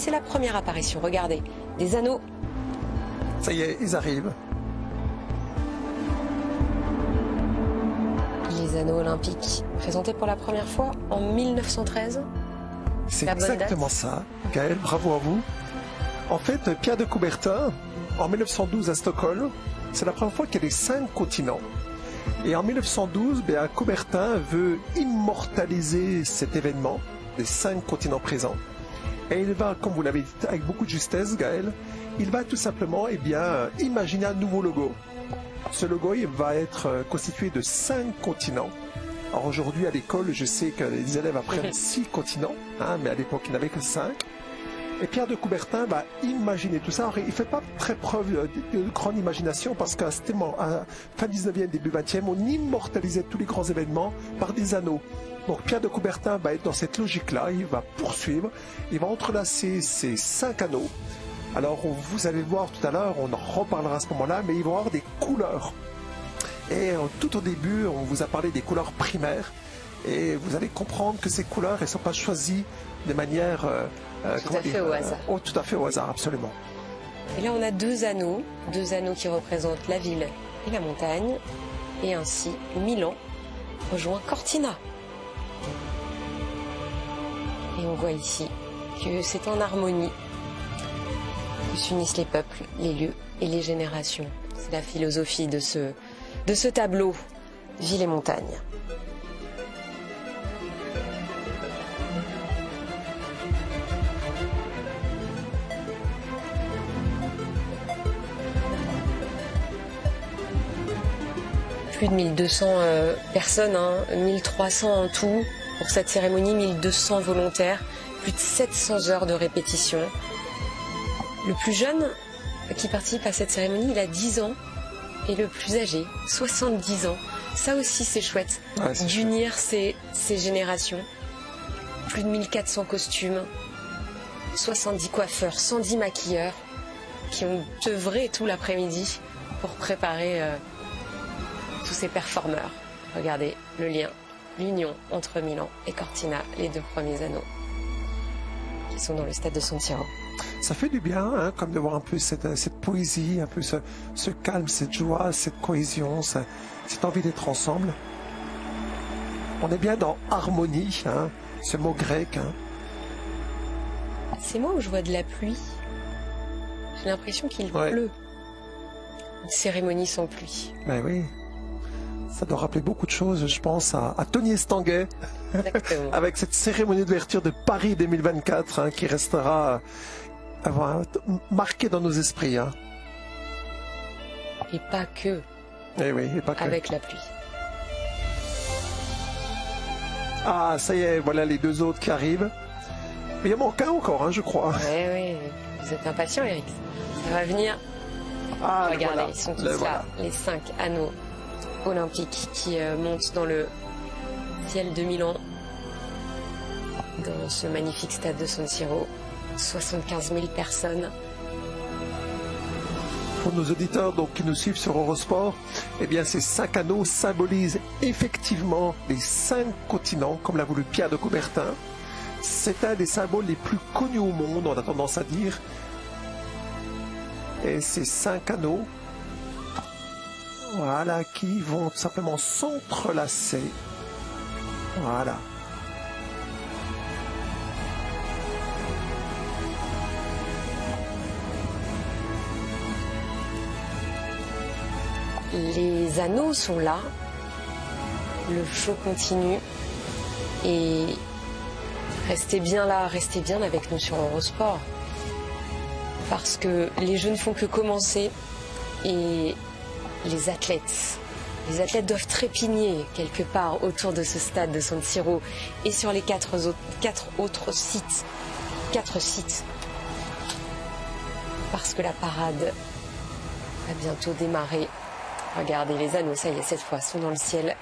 c'est la première apparition. Regardez, des anneaux. Ça y est, ils arrivent. Les anneaux olympiques, présentés pour la première fois en 1913. C'est La bonne exactement date. ça. Gaël, bravo à vous. En fait, Pierre de Coubertin, en 1912 à Stockholm, c'est la première fois qu'il y a les 5 continents. Et en 1912, Coubertin veut immortaliser cet événement, les 5 continents présents. Et il va, comme vous l'avez dit avec beaucoup de justesse, Gaël, il va tout simplement imaginer un nouveau logo. Ce logo il va être constitué de 5 continents. Alors aujourd'hui à l'école, je sais que les élèves apprennent 6 continents, mais à l'époque il n'y en avait que 5. Et Pierre de Coubertin va imaginer tout ça. Alors, il ne fait pas très preuve de grande imagination parce qu'à ce moment, à fin 19e, début 20e, on immortalisait tous les grands événements par des anneaux. Donc Pierre de Coubertin va être dans cette logique-là, il va poursuivre, il va entrelacer ces 5 anneaux. Alors vous allez le voir tout à l'heure, on en reparlera à ce moment-là, mais il va y avoir des couleurs. Et tout au début, on vous a parlé des couleurs primaires. Et vous allez comprendre que ces couleurs, elles ne sont pas choisies de manière... tout à fait au hasard. Tout à fait au hasard, absolument. Et là, on a deux anneaux qui représentent la ville et la montagne. Et ainsi, Milan rejoint Cortina. Et on voit ici que c'est en harmonie que s'unissent les peuples, les lieux et les générations. C'est la philosophie de ce tableau, ville et montagne. Plus de 1200 personnes, 1300 en tout pour cette cérémonie, 1200 volontaires, plus de 700 heures de répétition. Le plus jeune qui participe à cette cérémonie, il a 10 ans, et le plus âgé, 70 ans. Ça aussi c'est chouette, d'unir ces générations. Plus de 1400 costumes, 70 coiffeurs, 110 maquilleurs qui ont œuvré tout l'après-midi pour préparer tous ces performeurs. Regardez le lien, l'union entre Milan et Cortina, les deux premiers anneaux qui sont dans le stade de San Siro. Ça fait du bien, comme de voir un peu cette poésie, un peu ce calme, cette joie, cette cohésion, cette envie d'être ensemble. On est bien dans harmonie, ce mot grec. C'est moi où je vois de la pluie. J'ai l'impression qu'il pleut. Une cérémonie sans pluie. Ben oui. Ça doit rappeler beaucoup de choses, je pense, à Tony Estanguet, avec cette cérémonie d'ouverture de Paris 2024 qui restera marquée dans nos esprits. Et pas que. Eh oui, et pas que. Avec la pluie. Ah, ça y est, voilà les deux autres qui arrivent. Mais il en manque un encore, je crois. Oui, vous êtes impatient, Eric. Ça va venir. Ah, regardez, voilà. ils sont tous là, les 5 anneaux olympiques qui montent dans le ciel de Milan, dans ce magnifique stade de San Siro. 75 000 personnes. Pour nos auditeurs qui nous suivent sur Eurosport, ces 5 anneaux symbolisent effectivement les 5 continents, comme l'a voulu Pierre de Coubertin. C'est un des symboles les plus connus au monde, on a tendance à dire. Et ces 5 anneaux, voilà, qui vont tout simplement s'entrelacer. Voilà. Les anneaux sont là, le show continue et restez bien là, restez bien avec nous sur Eurosport parce que les jeux ne font que commencer et les athlètes doivent trépigner quelque part autour de ce stade de San Siro et sur les 4 autres sites, 4 sites, parce que la parade va bientôt démarrer. Regardez, les anneaux, ça y est, cette fois, sont dans le ciel.